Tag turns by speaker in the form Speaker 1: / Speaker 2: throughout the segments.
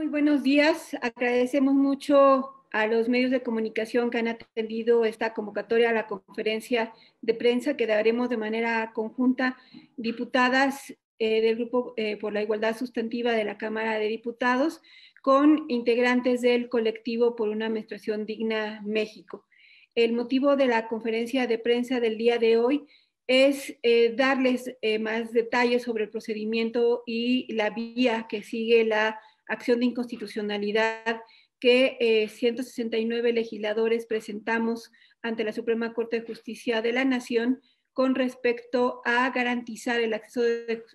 Speaker 1: Muy buenos días. Agradecemos mucho a los medios de comunicación que han atendido esta convocatoria a la conferencia de prensa que daremos de manera conjunta diputadas del Grupo por la Igualdad Sustantiva de la Cámara de Diputados con integrantes del colectivo por una menstruación digna México. El motivo de la conferencia de prensa del día de hoy es darles más detalles sobre el procedimiento y la vía que sigue la acción de inconstitucionalidad que 169 legisladores presentamos ante la Suprema Corte de Justicia de la Nación con respecto a garantizar el acceso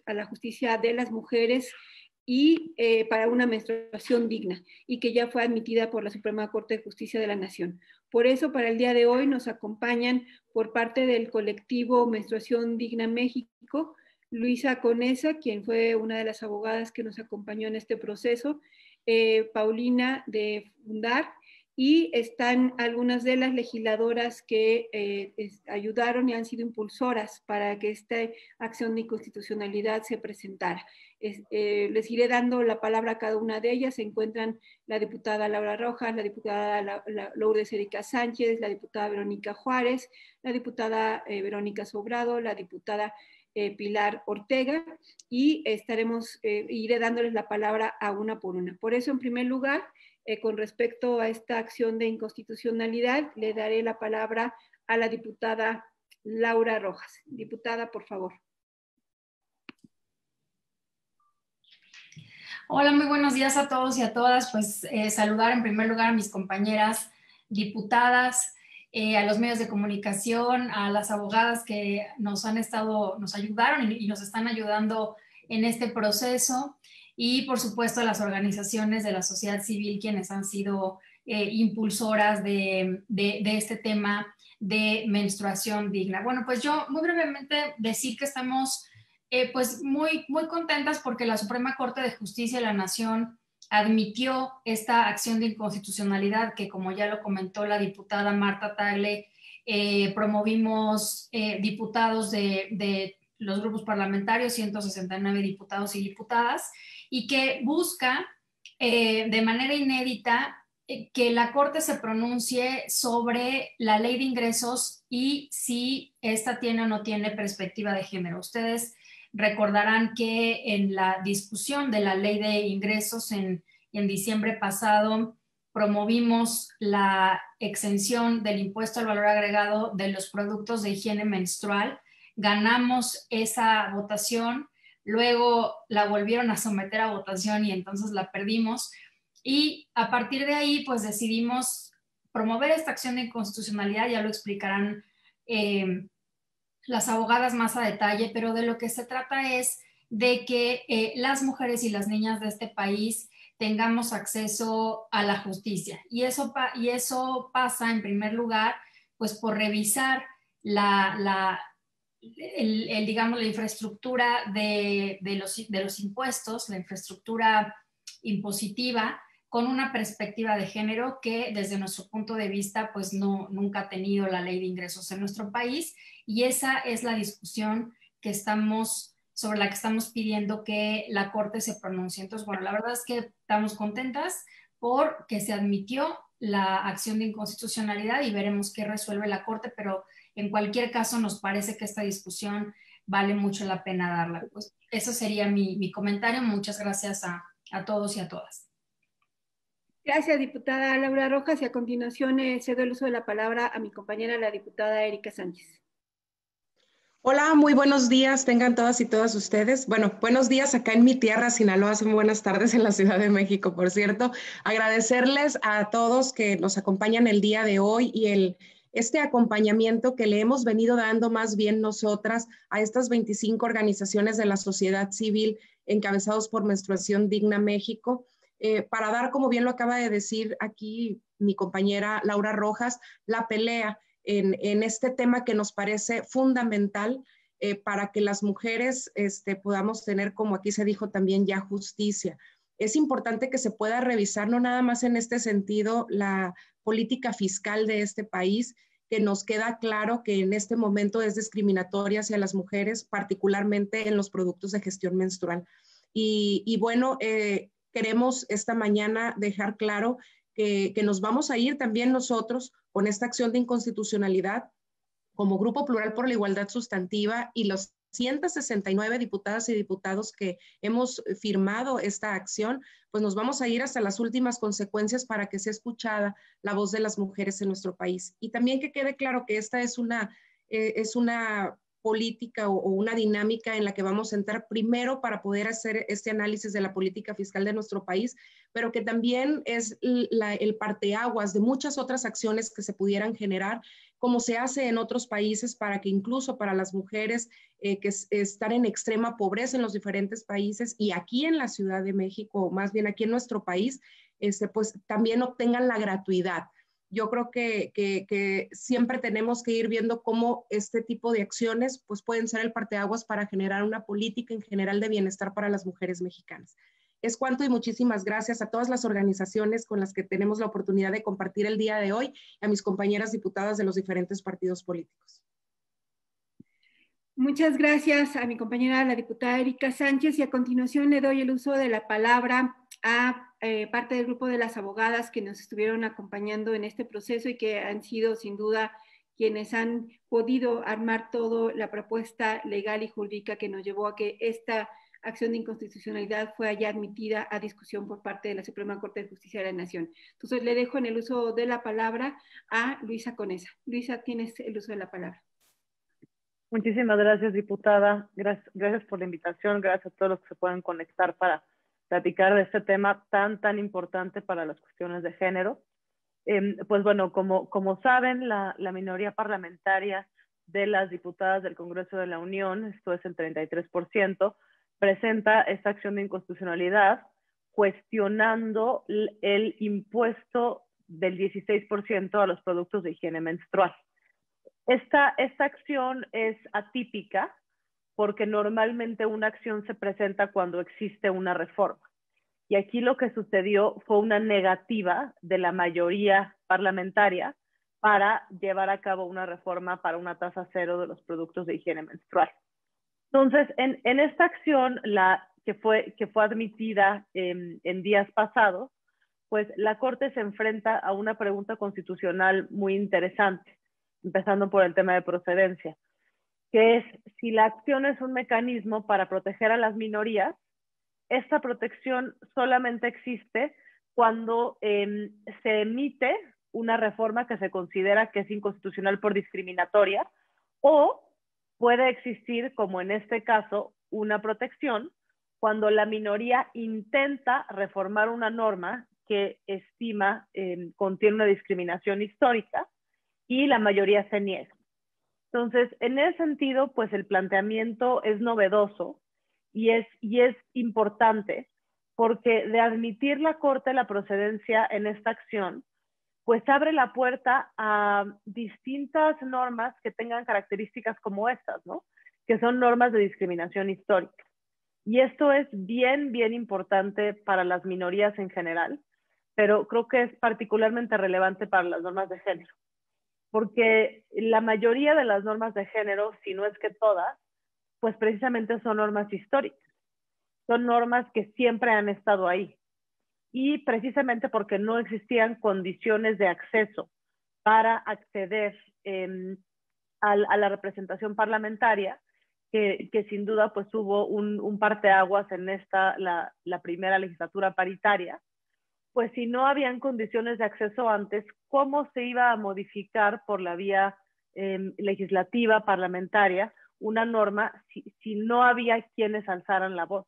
Speaker 1: a la justicia de las mujeres y para una menstruación digna, y que ya fue admitida por la Suprema Corte de Justicia de la Nación. Por eso, para el día de hoy nos acompañan por parte del colectivo Menstruación Digna México, Luisa Conesa, quien fue una de las abogadas que nos acompañó en este proceso, Paulina de Fundar, y están algunas de las legisladoras que ayudaron y han sido impulsoras para que esta acción de inconstitucionalidad se presentara. Les iré dando la palabra a cada una de ellas. Se encuentran la diputada Laura Rojas, la diputada Lourdes Erika Sánchez, la diputada Verónica Juárez, la diputada Verónica Sobrado, la diputada Pilar Ortega, y iré dándoles la palabra a una por una. Por eso, en primer lugar, con respecto a esta acción de inconstitucionalidad, le daré la palabra a la diputada Laura Rojas. Diputada, por favor.
Speaker 2: Hola, muy buenos días a todos y a todas. Pues saludar en primer lugar a mis compañeras diputadas, a los medios de comunicación, a las abogadas que nos ayudaron y nos están ayudando en este proceso, y por supuesto a las organizaciones de la sociedad civil quienes han sido impulsoras de este tema de menstruación digna. Bueno, pues yo muy brevemente decir que estamos pues muy contentas porque la Suprema Corte de Justicia de la Nación admitió esta acción de inconstitucionalidad que, como ya lo comentó la diputada Marta Tagle, promovimos diputados de los grupos parlamentarios, 169 diputados y diputadas, y que busca de manera inédita que la Corte se pronuncie sobre la ley de ingresos y si esta tiene o no tiene perspectiva de género. Ustedes recordarán que en la discusión de la ley de ingresos en diciembre pasado promovimos la exención del impuesto al valor agregado de los productos de higiene menstrual. Ganamos esa votación, luego la volvieron a someter a votación y entonces la perdimos. Y a partir de ahí, pues decidimos promover esta acción de inconstitucionalidad, ya lo explicarán las abogadas más a detalle, pero de lo que se trata es de que las mujeres y las niñas de este país tengamos acceso a la justicia. Y eso pasa, en primer lugar, pues por revisar digamos, la infraestructura de los impuestos, la infraestructura impositiva, con una perspectiva de género que desde nuestro punto de vista pues nunca ha tenido la ley de ingresos en nuestro país, y esa es la discusión sobre la que estamos pidiendo que la Corte se pronuncie. Entonces, bueno, la verdad es que estamos contentas porque se admitió la acción de inconstitucionalidad y veremos qué resuelve la Corte, pero en cualquier caso nos parece que esta discusión vale mucho la pena darla. Pues eso sería mi comentario. Muchas gracias a todos y a todas.
Speaker 1: Gracias, diputada Laura Rojas, y a continuación cedo el uso de la palabra a mi compañera, la diputada Erika Sánchez.
Speaker 3: Hola, muy buenos días, tengan todas y todas ustedes. Bueno, buenos días acá en mi tierra, Sinaloa, son buenas tardes en la Ciudad de México, por cierto. Agradecerles a todos que nos acompañan el día de hoy y este acompañamiento que le hemos venido dando más bien nosotras a estas 25 organizaciones de la sociedad civil encabezados por Menstruación Digna México, para dar, como bien lo acaba de decir aquí mi compañera Laura Rojas, la pelea en este tema que nos parece fundamental para que las mujeres podamos tener, como aquí se dijo también, ya justicia. Es importante que se pueda revisar no nada más en este sentido la política fiscal de este país, que nos queda claro que en este momento es discriminatoria hacia las mujeres, particularmente en los productos de gestión menstrual. Y bueno, queremos esta mañana dejar claro que nos vamos a ir también nosotros con esta acción de inconstitucionalidad como Grupo Plural por la Igualdad Sustantiva y los 169 diputadas y diputados que hemos firmado esta acción, pues nos vamos a ir hasta las últimas consecuencias para que sea escuchada la voz de las mujeres en nuestro país. Y también que quede claro que esta es una política o una dinámica en la que vamos a entrar primero para poder hacer este análisis de la política fiscal de nuestro país, pero que también es el parteaguas de muchas otras acciones que se pudieran generar, como se hace en otros países, para que incluso para las mujeres que están en extrema pobreza en los diferentes países y aquí en la Ciudad de México, o más bien aquí en nuestro país, pues también obtengan la gratuidad. Yo creo que siempre tenemos que ir viendo cómo este tipo de acciones pues pueden ser el parteaguas para generar una política en general de bienestar para las mujeres mexicanas. Es cuanto y muchísimas gracias a todas las organizaciones con las que tenemos la oportunidad de compartir el día de hoy y a mis compañeras diputadas de los diferentes partidos políticos.
Speaker 1: Muchas gracias a mi compañera, la diputada Erika Sánchez, y a continuación le doy el uso de la palabra a parte del grupo de las abogadas que nos estuvieron acompañando en este proceso y que han sido sin duda quienes han podido armar toda la propuesta legal y jurídica que nos llevó a que esta acción de inconstitucionalidad fue ya admitida a discusión por parte de la Suprema Corte de Justicia de la Nación. Entonces le dejo en el uso de la palabra a Luisa Conesa. Luisa, tienes el uso de la palabra.
Speaker 4: Muchísimas gracias, diputada. Gracias por la invitación. Gracias a todos los que se puedan conectar para platicar de este tema tan importante para las cuestiones de género. Pues bueno, como saben, la minoría parlamentaria de las diputadas del Congreso de la Unión, esto es el 33%, presenta esta acción de inconstitucionalidad cuestionando el impuesto del 16% a los productos de higiene menstrual. Esta acción es atípica porque normalmente una acción se presenta cuando existe una reforma. Y aquí lo que sucedió fue una negativa de la mayoría parlamentaria para llevar a cabo una reforma para una tasa cero de los productos de higiene menstrual. Entonces, en esta acción, que fue admitida en días pasados, pues la Corte se enfrenta a una pregunta constitucional muy interesante, empezando por el tema de procedencia, que es si la acción es un mecanismo para proteger a las minorías, esta protección solamente existe cuando se emite una reforma que se considera que es inconstitucional por discriminatoria, o puede existir, como en este caso, una protección cuando la minoría intenta reformar una norma que estima contiene una discriminación histórica y la mayoría se niega. Entonces, en ese sentido, pues el planteamiento es novedoso y es importante porque de admitir la Corte la procedencia en esta acción, pues abre la puerta a distintas normas que tengan características como estas, ¿no? Que son normas de discriminación histórica. Y esto es bien importante para las minorías en general, pero creo que es particularmente relevante para las normas de género. Porque la mayoría de las normas de género, si no es que todas, pues precisamente son normas históricas. Son normas que siempre han estado ahí. Y precisamente porque no existían condiciones de acceso para acceder a la representación parlamentaria, que sin duda pues hubo un parteaguas en la primera legislatura paritaria, pues si no habían condiciones de acceso antes, ¿cómo se iba a modificar por la vía legislativa, parlamentaria, una norma si no había quienes alzaran la voz?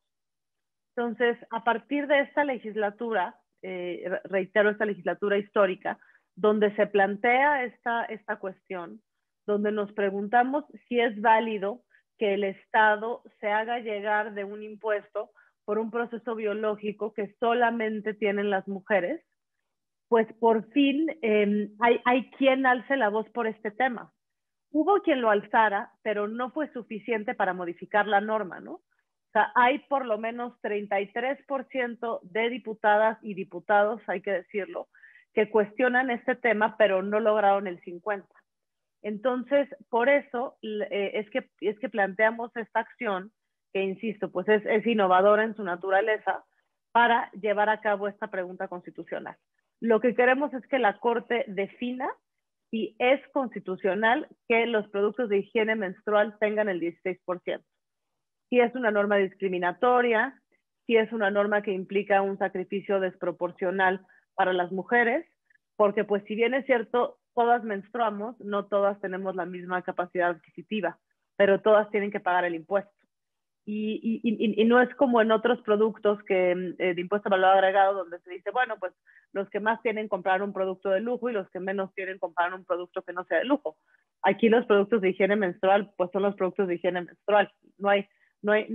Speaker 4: Entonces, a partir de esta legislatura, reitero, esta legislatura histórica, donde se plantea esta cuestión, donde nos preguntamos si es válido que el Estado se haga llegar de un impuesto por un proceso biológico que solamente tienen las mujeres, pues por fin hay quien alce la voz por este tema. Hubo quien lo alzara, pero no fue suficiente para modificar la norma, ¿no? O sea, hay por lo menos 33% de diputadas y diputados, hay que decirlo, que cuestionan este tema, pero no lograron el 50%. Entonces, por eso es que planteamos esta acción, que insisto, pues es innovadora en su naturaleza, para llevar a cabo esta pregunta constitucional. Lo que queremos es que la Corte defina si es constitucional que los productos de higiene menstrual tengan el 16%. Si es una norma discriminatoria, si es una norma que implica un sacrificio desproporcional para las mujeres, porque pues si bien es cierto, todas menstruamos, no todas tenemos la misma capacidad adquisitiva, pero todas tienen que pagar el impuesto. Y no es como en otros productos que de impuesto a valor agregado, donde se dice, bueno, pues los que más tienen comprar un producto de lujo y los que menos tienen comprar un producto que no sea de lujo. Aquí los productos de higiene menstrual, pues son los productos de higiene menstrual. No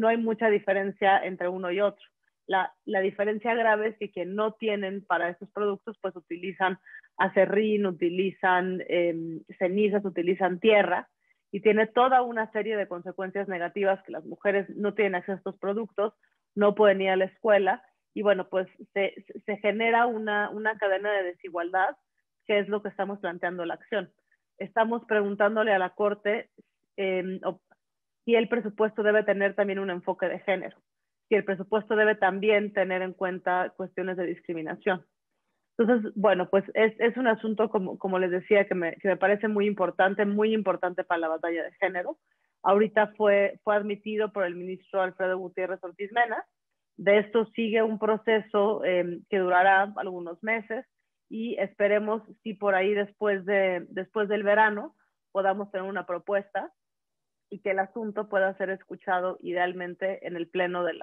Speaker 4: hay mucha diferencia entre uno y otro. La diferencia grave es que quien no tienen para estos productos, pues utilizan aserrín, utilizan cenizas, utilizan tierra, y tiene toda una serie de consecuencias negativas, que las mujeres no tienen acceso a estos productos, no pueden ir a la escuela, y bueno, pues se genera una cadena de desigualdad, que es lo que estamos planteando en la acción. Estamos preguntándole a la Corte si el presupuesto debe tener también un enfoque de género, si el presupuesto debe también tener en cuenta cuestiones de discriminación. Entonces, bueno, pues es un asunto, como les decía, que me parece muy importante para la batalla de género. Ahorita fue admitido por el ministro Alfredo Gutiérrez Ortiz Mena. De esto sigue un proceso que durará algunos meses, y esperemos si por ahí después del verano podamos tener una propuesta y que el asunto pueda ser escuchado idealmente en el pleno de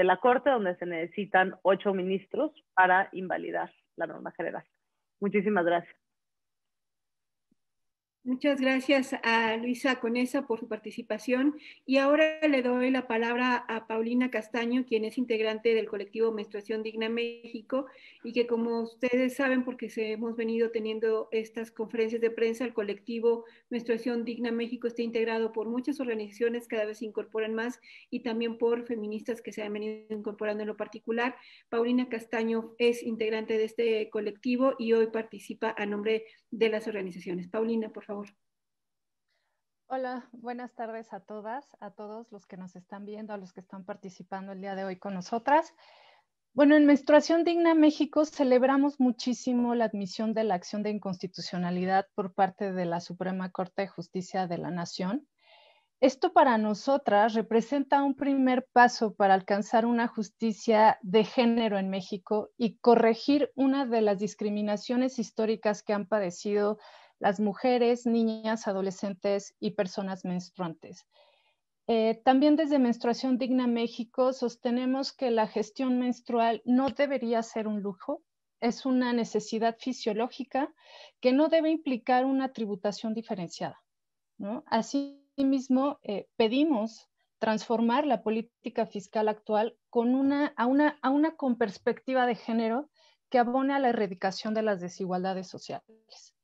Speaker 4: la Corte, donde se necesitan 8 ministros para invalidar la norma general. Muchísimas gracias.
Speaker 1: Muchas gracias a Luisa Conesa por su participación, y ahora le doy la palabra a Paulina Castaño, quien es integrante del colectivo Menstruación Digna México, y que, como ustedes saben, porque hemos venido teniendo estas conferencias de prensa, el colectivo Menstruación Digna México está integrado por muchas organizaciones, cada vez se incorporan más, y también por feministas que se han venido incorporando en lo particular. Paulina Castaño es integrante de este colectivo y hoy participa a nombre de las organizaciones. Paulina, por favor.
Speaker 5: Hola, buenas tardes a todas, a todos los que nos están viendo, a los que están participando el día de hoy con nosotras. Bueno, en Menstruación Digna México celebramos muchísimo la admisión de la acción de inconstitucionalidad por parte de la Suprema Corte de Justicia de la Nación. Esto para nosotras representa un primer paso para alcanzar una justicia de género en México y corregir una de las discriminaciones históricas que han padecido las mujeres, niñas, adolescentes y personas menstruantes. También desde Menstruación Digna México sostenemos que la gestión menstrual no debería ser un lujo, es una necesidad fisiológica que no debe implicar una tributación diferenciada, ¿no? Asimismo, pedimos transformar la política fiscal actual a una con perspectiva de género que abone a la erradicación de las desigualdades sociales.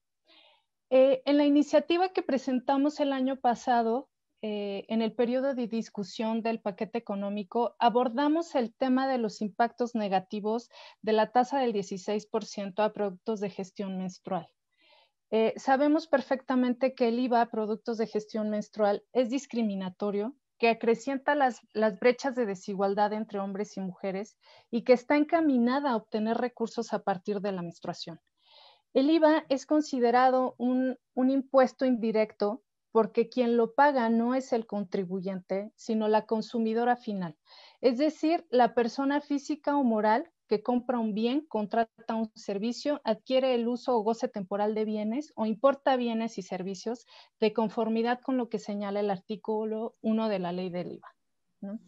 Speaker 5: En la iniciativa que presentamos el año pasado, en el periodo de discusión del paquete económico, abordamos el tema de los impactos negativos de la tasa del 16% a productos de gestión menstrual. Sabemos perfectamente que el IVA a productos de gestión menstrual es discriminatorio, que acrecienta las brechas de desigualdad entre hombres y mujeres y que está encaminada a obtener recursos a partir de la menstruación. El IVA es considerado un impuesto indirecto porque quien lo paga no es el contribuyente, sino la consumidora final, es decir, la persona física o moral que compra un bien, contrata un servicio, adquiere el uso o goce temporal de bienes o importa bienes y servicios de conformidad con lo que señala el artículo 1 de la ley del IVA, ¿no?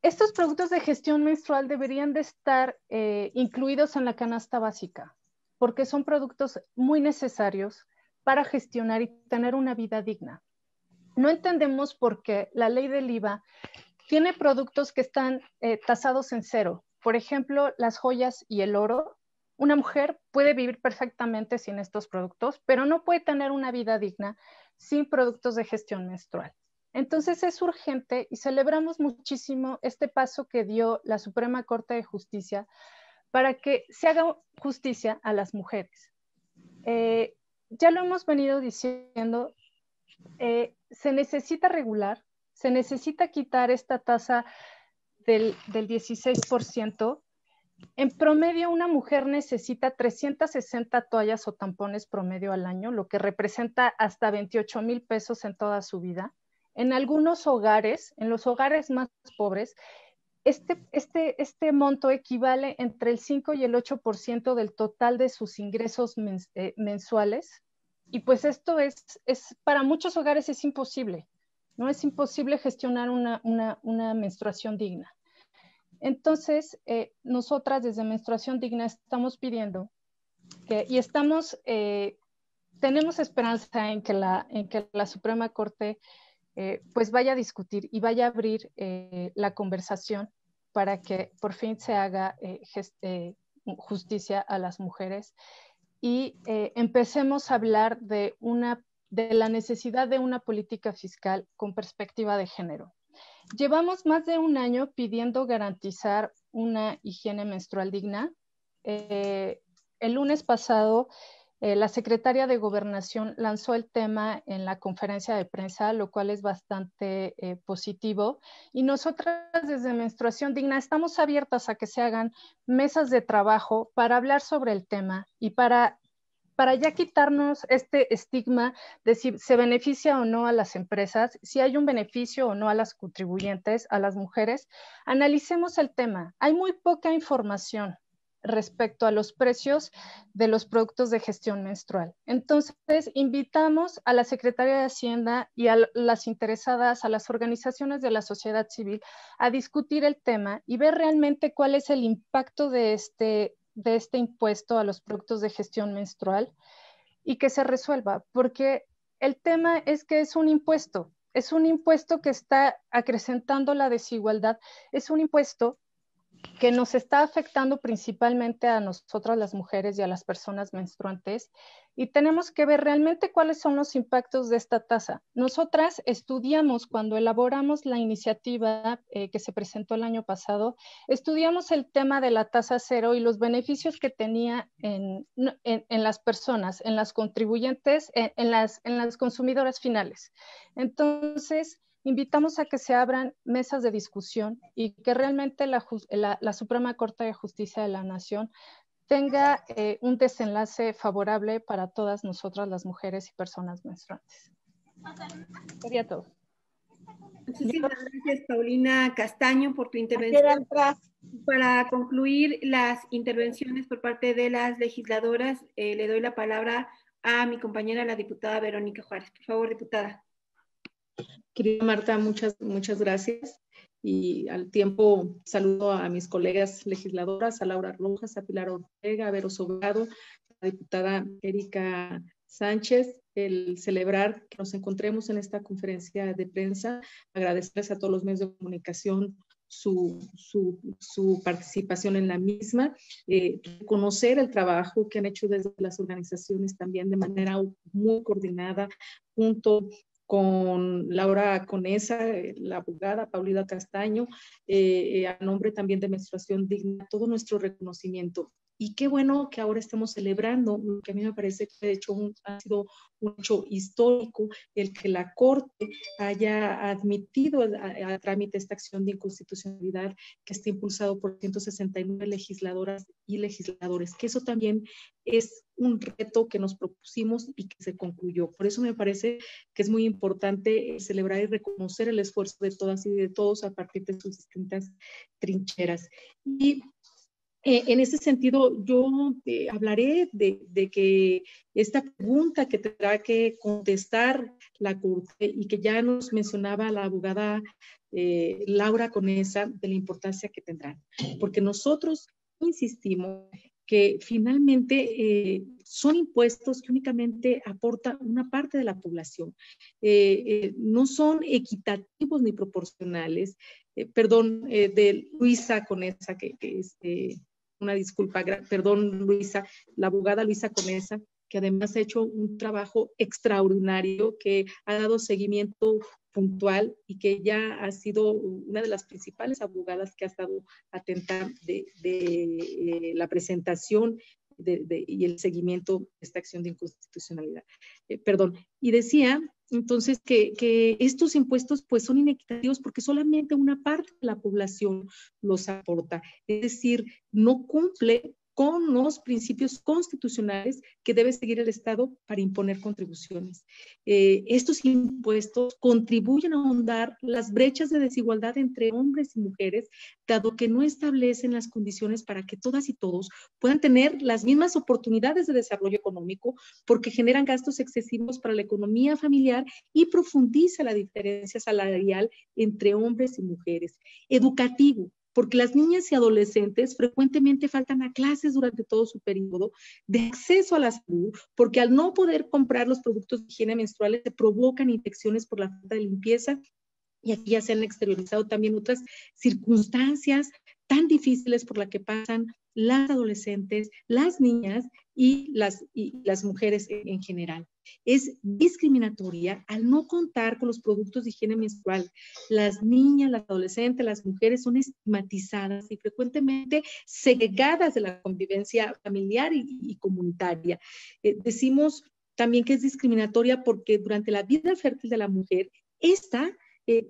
Speaker 5: Estos productos de gestión menstrual deberían de estar incluidos en la canasta básica, porque son productos muy necesarios para gestionar y tener una vida digna. No entendemos por qué la ley del IVA tiene productos que están tasados en cero. Por ejemplo, las joyas y el oro. Una mujer puede vivir perfectamente sin estos productos, pero no puede tener una vida digna sin productos de gestión menstrual. Entonces es urgente y celebramos muchísimo este paso que dio la Suprema Corte de Justicia para que se haga justicia a las mujeres. Ya lo hemos venido diciendo, se necesita regular, se necesita quitar esta tasa del 16%. En promedio, una mujer necesita 360 toallas o tampones promedio al año, lo que representa hasta 28,000 pesos en toda su vida. En algunos hogares, en los hogares más pobres, este monto equivale entre el 5 y el 8% del total de sus ingresos mensuales. Y pues esto es para muchos hogares es imposible, ¿no? Es imposible gestionar una menstruación digna. Entonces, nosotras desde Menstruación Digna estamos pidiendo y tenemos esperanza en que la Suprema Corte pues vaya a discutir y vaya a abrir la conversación para que por fin se haga justicia a las mujeres y empecemos a hablar de la necesidad de una política fiscal con perspectiva de género. Llevamos más de un año pidiendo garantizar una higiene menstrual digna. El lunes pasado, la secretaria de Gobernación lanzó el tema en la conferencia de prensa, lo cual es bastante positivo. Y nosotras desde Menstruación Digna estamos abiertas a que se hagan mesas de trabajo para hablar sobre el tema y para ya quitarnos este estigma de si se beneficia o no a las empresas, si hay un beneficio o no a las contribuyentes, a las mujeres, analicemos el tema. Hay muy poca información respecto a los precios de los productos de gestión menstrual. Entonces, invitamos a la Secretaría de Hacienda y a las interesadas, a las organizaciones de la sociedad civil, a discutir el tema y ver realmente cuál es el impacto de este impuesto a los productos de gestión menstrual y que se resuelva, porque el tema es que es un impuesto que está acrecentando la desigualdad, es un impuesto que nos está afectando principalmente a nosotras las mujeres y a las personas menstruantes y tenemos que ver realmente cuáles son los impactos de esta tasa. Nosotras estudiamos cuando elaboramos la iniciativa que se presentó el año pasado, estudiamos el tema de la tasa cero y los beneficios que tenía en las personas, en las contribuyentes, en las consumidoras finales. Entonces, invitamos a que se abran mesas de discusión y que realmente la Suprema Corte de Justicia de la Nación tenga un desenlace favorable para todas nosotras las mujeres y personas menstruantes. Sería todo.
Speaker 1: Muchísimas gracias, Paulina Castaño, por tu intervención. Para concluir las intervenciones por parte de las legisladoras, le doy la palabra a mi compañera, la diputada Verónica Juárez. Por favor, diputada.
Speaker 3: Querida Marta, muchas gracias. Y al tiempo saludo a mis colegas legisladoras, a Laura Rojas, a Pilar Ortega, a Vero Sobrado, a la diputada Erika Sánchez, el celebrar que nos encontremos en esta conferencia de prensa, agradecerles a todos los medios de comunicación su participación en la misma, reconocer el trabajo que han hecho desde las organizaciones también de manera muy coordinada, junto con Laura Conesa, la abogada Paulina Castaño, a nombre también de Menstruación Digna, todo nuestro reconocimiento. Y qué bueno que ahora estamos celebrando, lo que a mí me parece que de hecho ha sido un hecho histórico, el que la Corte haya admitido a trámite esta acción de inconstitucionalidad que está impulsado por 169 legisladoras y legisladores, que eso también es un reto que nos propusimos y que se concluyó. Por eso me parece que es muy importante celebrar y reconocer el esfuerzo de todas y de todos a partir de sus distintas trincheras. Y en ese sentido, yo hablaré de que esta pregunta que tendrá que contestar la Corte y que ya nos mencionaba la abogada Laura Conesa, de la importancia que tendrán. Porque nosotros insistimos que finalmente son impuestos que únicamente aporta una parte de la población. No son equitativos ni proporcionales. Perdón, de Luisa Conesa, que una disculpa, perdón Luisa, la abogada Luisa Conesa, que además ha hecho un trabajo extraordinario, que ha dado seguimiento puntual y que ya ha sido una de las principales abogadas que ha estado atenta de la presentación y el seguimiento de esta acción de inconstitucionalidad. Perdón, y decía
Speaker 6: entonces que estos impuestos pues son inequitativos porque solamente una parte de la población los aporta, es decir, no cumple con los principios constitucionales que debe seguir el Estado para imponer contribuciones. Estos impuestos contribuyen a ahondar las brechas de desigualdad entre hombres y mujeres, dado que no establecen las condiciones para que todas y todos puedan tener las mismas oportunidades de desarrollo económico, porque generan gastos excesivos para la economía familiar y profundiza la diferencia salarial entre hombres y mujeres. Educativo, porque las niñas y adolescentes frecuentemente faltan a clases durante todo su periodo de acceso a la salud, porque al no poder comprar los productos de higiene menstruales se provocan infecciones por la falta de limpieza, y aquí ya se han exteriorizado también otras circunstancias tan difíciles por las que pasan las adolescentes, las niñas y las mujeres en general. Es discriminatoria al no contar con los productos de higiene menstrual. Las niñas, las adolescentes, las mujeres son estigmatizadas y frecuentemente segregadas de la convivencia familiar y comunitaria. Decimos también que es discriminatoria porque durante la vida fértil de la mujer, esta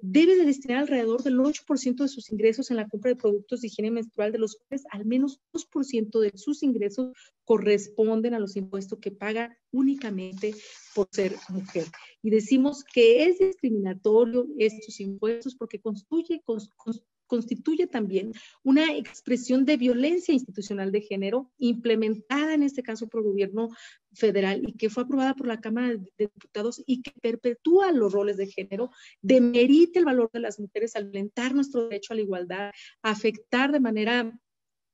Speaker 6: debe de destinar alrededor del 8% de sus ingresos en la compra de productos de higiene menstrual, de los cuales al menos 2% de sus ingresos corresponden a los impuestos que paga únicamente por ser mujer. Y decimos que es discriminatorio estos impuestos porque constituye también una expresión de violencia institucional de género implementada en este caso por el gobierno federal y que fue aprobada por la Cámara de Diputados y que perpetúa los roles de género, demerita el valor de las mujeres al violentar nuestro derecho a la igualdad, afectar de manera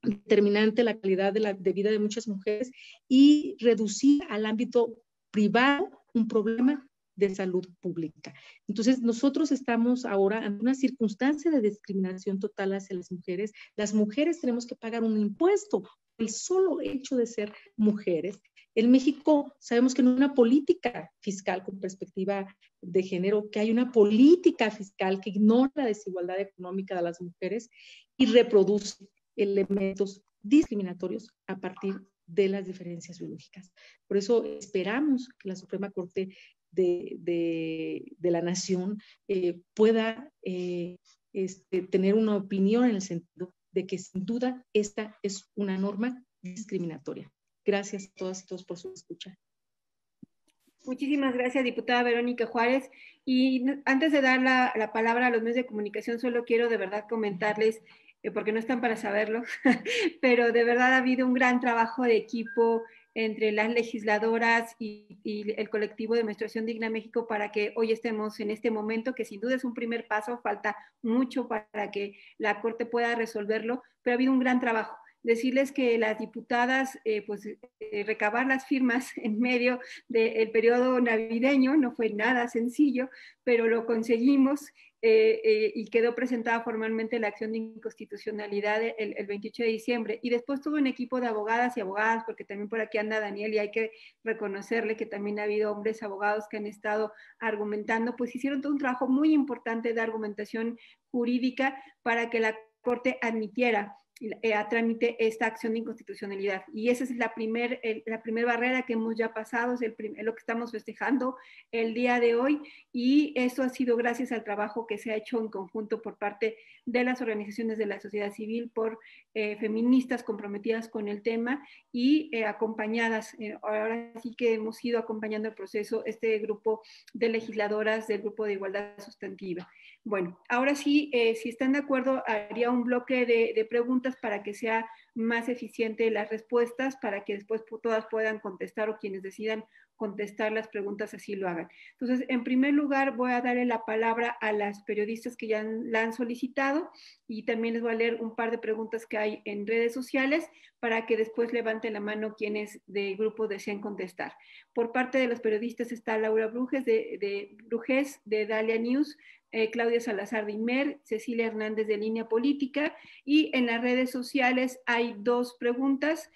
Speaker 6: determinante la calidad de vida de muchas mujeres y reducir al ámbito privado un problema de salud pública. Entonces, nosotros estamos ahora ante una circunstancia de discriminación total hacia las mujeres. Las mujeres tenemos que pagar un impuesto por el solo hecho de ser mujeres. En México sabemos que no hay una política fiscal con perspectiva de género, que hay una política fiscal que ignora la desigualdad económica de las mujeres y reproduce elementos discriminatorios a partir de las diferencias biológicas. Por eso esperamos que la Suprema Corte de la Nación pueda tener una opinión en el sentido de que sin duda esta es una norma discriminatoria. Gracias a todas y todos por su escucha.
Speaker 1: Muchísimas gracias, diputada Verónica Juárez. Y antes de dar la palabra a los medios de comunicación, solo quiero de verdad comentarles, porque no están para saberlo, pero de verdad ha habido un gran trabajo de equipo entre las legisladoras y el colectivo de Menstruación Digna México para que hoy estemos en este momento, que sin duda es un primer paso, falta mucho para que la Corte pueda resolverlo, pero ha habido un gran trabajo. Decirles que las diputadas, recabar las firmas en medio del periodo navideño no fue nada sencillo, pero lo conseguimos y quedó presentada formalmente la acción de inconstitucionalidad el 28 de diciembre. Y después tuvo un equipo de abogadas y abogadas, porque también por aquí anda Daniel y hay que reconocerle que también ha habido hombres abogados que han estado argumentando, pues hicieron todo un trabajo muy importante de argumentación jurídica para que la Corte admitiera a trámite esta acción de inconstitucionalidad. Y esa es la primer barrera que hemos ya pasado, es lo que estamos festejando el día de hoy, y eso ha sido gracias al trabajo que se ha hecho en conjunto por parte de las organizaciones de la sociedad civil, por feministas comprometidas con el tema y acompañadas. Ahora sí que hemos ido acompañando el proceso, este grupo de legisladoras del Grupo de Igualdad Sustantiva. Bueno, ahora sí, si están de acuerdo, haría un bloque de preguntas para que sea más eficiente las respuestas, para que después todas puedan contestar o quienes decidan contestar las preguntas así lo hagan. Entonces, en primer lugar, voy a darle la palabra a las periodistas que ya la han solicitado y también les voy a leer un par de preguntas que hay en redes sociales para que después levanten la mano quienes del grupo deseen contestar. Por parte de los periodistas está Laura Brujes de Dalia News, Claudia Salazar de Imer, Cecilia Hernández de Línea Política, y en las redes sociales hay dos preguntas.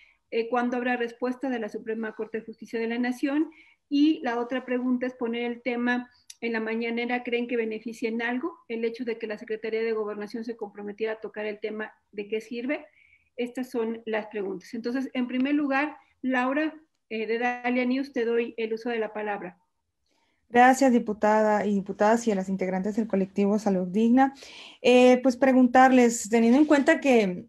Speaker 1: ¿Cuándo habrá respuesta de la Suprema Corte de Justicia de la Nación? Y la otra pregunta es poner el tema en la mañanera. ¿Creen que beneficia en algo el hecho de que la Secretaría de Gobernación se comprometiera a tocar el tema? ¿De qué sirve? Estas son las preguntas. Entonces, en primer lugar, Laura, de Dalia News, te doy el uso de la palabra.
Speaker 7: Gracias, diputada y diputadas y a las integrantes del colectivo Salud Digna. Pues preguntarles, teniendo en cuenta que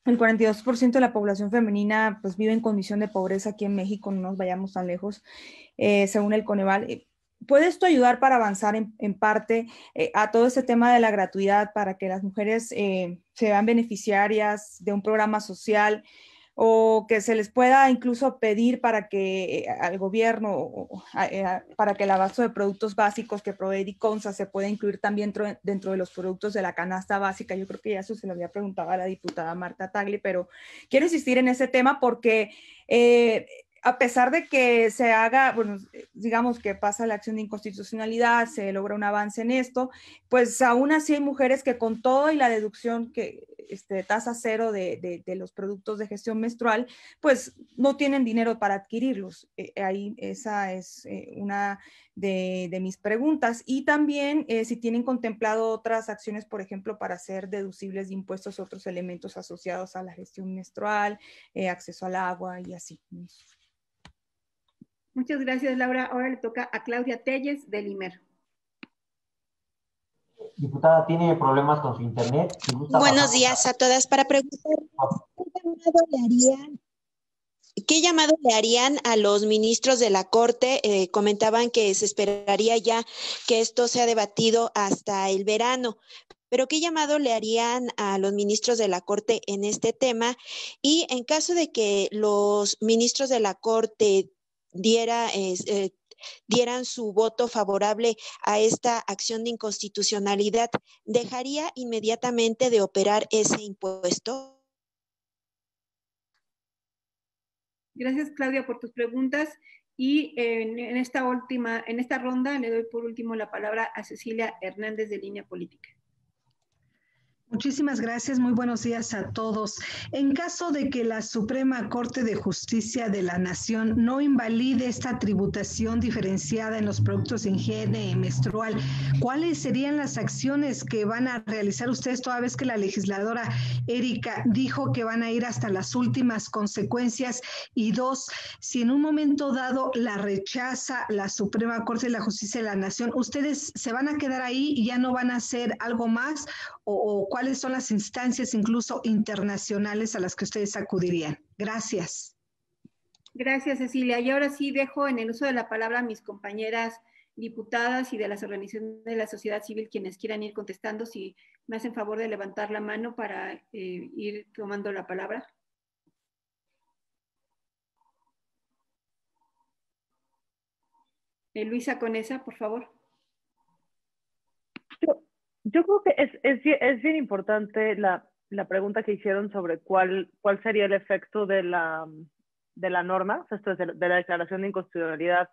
Speaker 7: el 42% de la población femenina pues vive en condición de pobreza aquí en México, no nos vayamos tan lejos, según el Coneval. ¿Puede esto ayudar para avanzar en parte a todo este tema de la gratuidad para que las mujeres se vean beneficiarias de un programa social o que se les pueda incluso pedir para que al gobierno, para que el abasto de productos básicos que provee DICONSA se pueda incluir también dentro de los productos de la canasta básica? Yo creo que ya eso se lo había preguntado a la diputada Marta Tagle, pero quiero insistir en ese tema porque a pesar de que se haga, bueno, digamos que pasa la acción de inconstitucionalidad, se logra un avance en esto, pues aún así hay mujeres que con todo y la deducción que tasa cero de los productos de gestión menstrual, pues no tienen dinero para adquirirlos. Ahí esa es una de mis preguntas. Y también si tienen contemplado otras acciones, por ejemplo, para hacer deducibles de impuestos otros elementos asociados a la gestión menstrual, acceso al agua y así.
Speaker 1: Muchas gracias, Laura. Ahora le toca a Claudia Telles, del IMER.
Speaker 8: Diputada, ¿tiene problemas con su internet? Si gusta
Speaker 9: Buenos días a todas. Para preguntar, ¿qué llamado le harían a los ministros de la Corte? Comentaban que se esperaría ya que esto sea debatido hasta el verano, pero ¿qué llamado le harían a los ministros de la Corte en este tema? Y en caso de que los ministros de la Corte dieran su voto favorable a esta acción de inconstitucionalidad, ¿dejaría inmediatamente de operar ese impuesto?
Speaker 1: Gracias, Claudia, por tus preguntas. Y en esta ronda le doy por último la palabra a Cecilia Hernández, de Línea Política.
Speaker 10: Muchísimas gracias, muy buenos días a todos. En caso de que la Suprema Corte de Justicia de la Nación no invalide esta tributación diferenciada en los productos de higiene menstrual, ¿cuáles serían las acciones que van a realizar ustedes, toda vez que la legisladora Erika dijo que van a ir hasta las últimas consecuencias? Y dos, si en un momento dado la rechaza la Suprema Corte de la Justicia de la Nación, ¿ustedes se van a quedar ahí y ya no van a hacer algo más? ¿O cuáles son las instancias incluso internacionales a las que ustedes acudirían? Gracias.
Speaker 1: Gracias, Cecilia. Y ahora sí dejo en el uso de la palabra a mis compañeras diputadas y de las organizaciones de la sociedad civil, quienes quieran ir contestando, si me hacen favor de levantar la mano para ir tomando la palabra. Luisa Conesa, por favor.
Speaker 4: Yo creo que es bien importante la pregunta que hicieron sobre cuál sería el efecto de la norma, o sea, esto es de la declaración de inconstitucionalidad,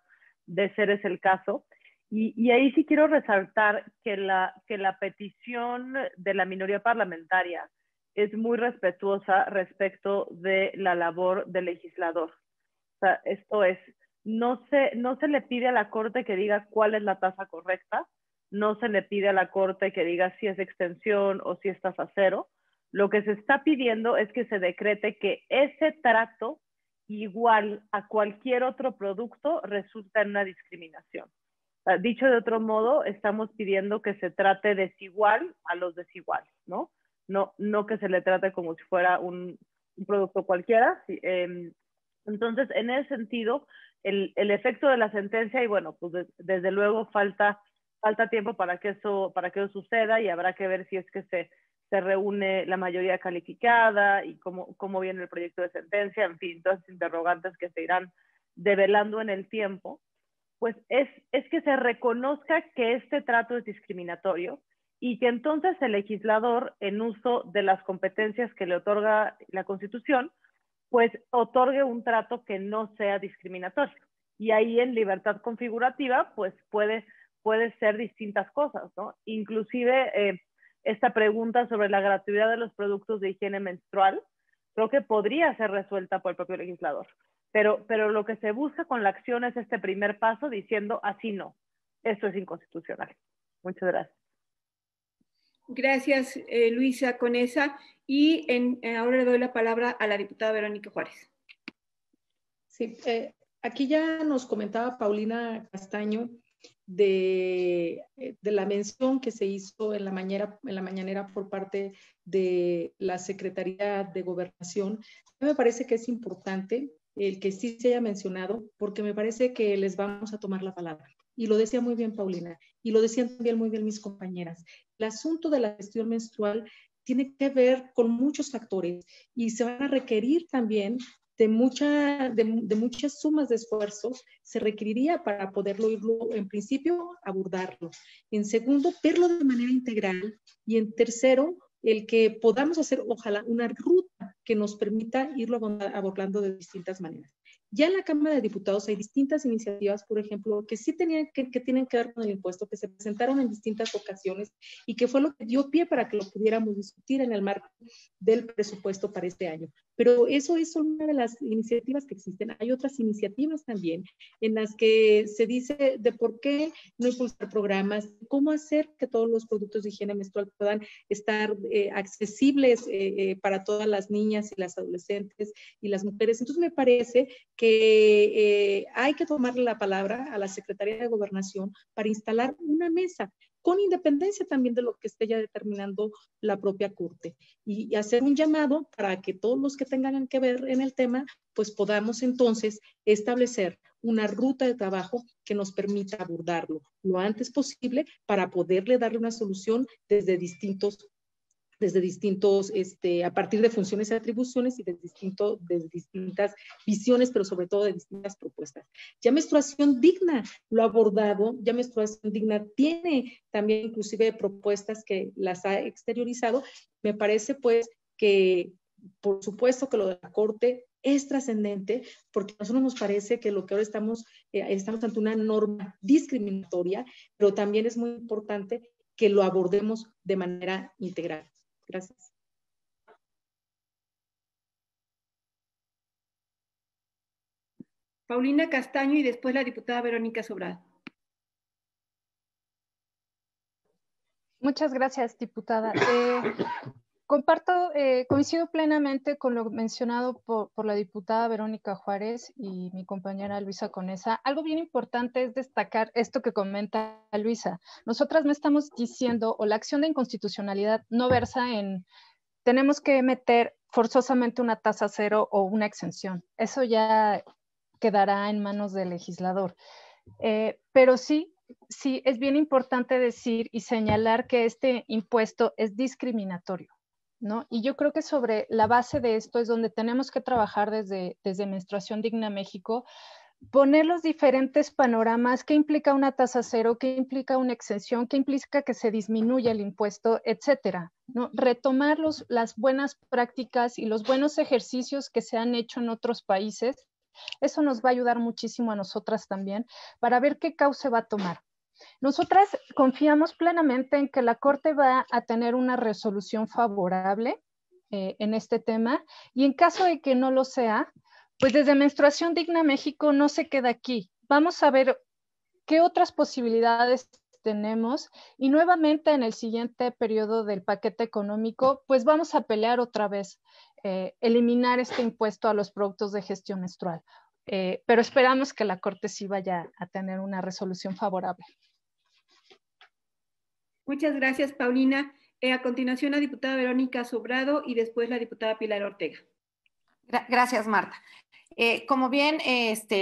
Speaker 4: de ser ese el caso. Y ahí sí quiero resaltar que la petición de la minoría parlamentaria es muy respetuosa respecto de la labor del legislador. O sea, esto es, no se le pide a la Corte que diga cuál es la tasa correcta, no se le pide a la Corte que diga si es extensión o si es tasa cero. Lo que se está pidiendo es que se decrete que ese trato igual a cualquier otro producto resulta en una discriminación. Dicho de otro modo, estamos pidiendo que se trate desigual a los desiguales, ¿no? No que se le trate como si fuera un producto cualquiera. Entonces, en ese sentido, el efecto de la sentencia, y bueno, pues desde luego falta tiempo para que eso suceda, y habrá que ver si es que se reúne la mayoría calificada y cómo viene el proyecto de sentencia, en fin, todas las interrogantes que se irán develando en el tiempo. Pues es que se reconozca que este trato es discriminatorio y que entonces el legislador, en uso de las competencias que le otorga la Constitución, pues otorgue un trato que no sea discriminatorio. Y ahí en libertad configurativa, pues puede ser distintas cosas, ¿no? Inclusive esta pregunta sobre la gratuidad de los productos de higiene menstrual, creo que podría ser resuelta por el propio legislador. Pero lo que se busca con la acción es este primer paso diciendo así no, esto es inconstitucional. Muchas gracias.
Speaker 1: Gracias, Luisa Conesa. Y ahora le doy la palabra a la diputada Verónica Juárez.
Speaker 6: Sí, aquí ya nos comentaba Paulina Castaño de la mención que se hizo en la mañanera por parte de la Secretaría de Gobernación. Me parece que es importante el que sí se haya mencionado, porque me parece que les vamos a tomar la palabra. Y lo decía muy bien Paulina, y lo decían también muy bien mis compañeras. El asunto de la gestión menstrual tiene que ver con muchos factores y se van a requerir también de muchas sumas de esfuerzos, se requeriría para poderlo irlo, en principio, abordarlo. En segundo, verlo de manera integral. Y en tercero, el que podamos hacer, ojalá, una ruta que nos permita irlo abordando de distintas maneras. Ya en la Cámara de Diputados hay distintas iniciativas, por ejemplo, que sí tienen que ver con el impuesto, que se presentaron en distintas ocasiones y que fue lo que dio pie para que lo pudiéramos discutir en el marco del presupuesto para este año. Pero eso es una de las iniciativas que existen. Hay otras iniciativas también en las que se dice de por qué no impulsar programas, cómo hacer que todos los productos de higiene menstrual puedan estar accesibles para todas las niñas y las adolescentes y las mujeres. Entonces me parece que hay que tomarle la palabra a la Secretaría de Gobernación para instalar una mesa con independencia también de lo que esté ya determinando la propia Corte y hacer un llamado para que todos los que tengan que ver en el tema, pues podamos entonces establecer una ruta de trabajo que nos permita abordarlo lo antes posible para poderle darle una solución desde distintos, a partir de funciones y atribuciones y de distintas visiones, pero sobre todo de distintas propuestas. Ya Menstruación Digna lo ha abordado, ya Menstruación Digna tiene también inclusive propuestas que las ha exteriorizado. Me parece pues que por supuesto que lo de la Corte es trascendente, porque a nosotros nos parece que lo que ahora estamos ante una norma discriminatoria, pero también es muy importante que lo abordemos de manera integral. Gracias.
Speaker 1: Paulina Castaño y después la diputada Verónica Sobrado.
Speaker 5: Muchas gracias, diputada. Coincido plenamente con lo mencionado por la diputada Verónica Juárez y mi compañera Luisa Conesa. Algo bien importante es destacar esto que comenta Luisa. Nosotras no estamos diciendo, o la acción de inconstitucionalidad no versa en tenemos que meter forzosamente una tasa cero o una exención. Eso ya quedará en manos del legislador. Pero sí es bien importante decir y señalar que este impuesto es discriminatorio, ¿no? Y yo creo que sobre la base de esto es donde tenemos que trabajar desde Menstruación Digna México, poner los diferentes panoramas, qué implica una tasa cero, qué implica una exención, qué implica que se disminuya el impuesto, etcétera, ¿no? Retomar las buenas prácticas y los buenos ejercicios que se han hecho en otros países. Eso nos va a ayudar muchísimo a nosotras también para ver qué cauce va a tomar. Nosotras confiamos plenamente en que la Corte va a tener una resolución favorable en este tema y en caso de que no lo sea, pues desde Menstruación Digna México no se queda aquí. Vamos a ver qué otras posibilidades tenemos y nuevamente en el siguiente periodo del paquete económico, pues vamos a pelear otra vez, eliminar este impuesto a los productos de gestión menstrual. Pero esperamos que la Corte sí vaya a tener una resolución favorable.
Speaker 1: Muchas gracias, Paulina. A continuación, la diputada Verónica Sobrado y después la diputada Pilar Ortega.
Speaker 11: Gracias, Marta. Como bien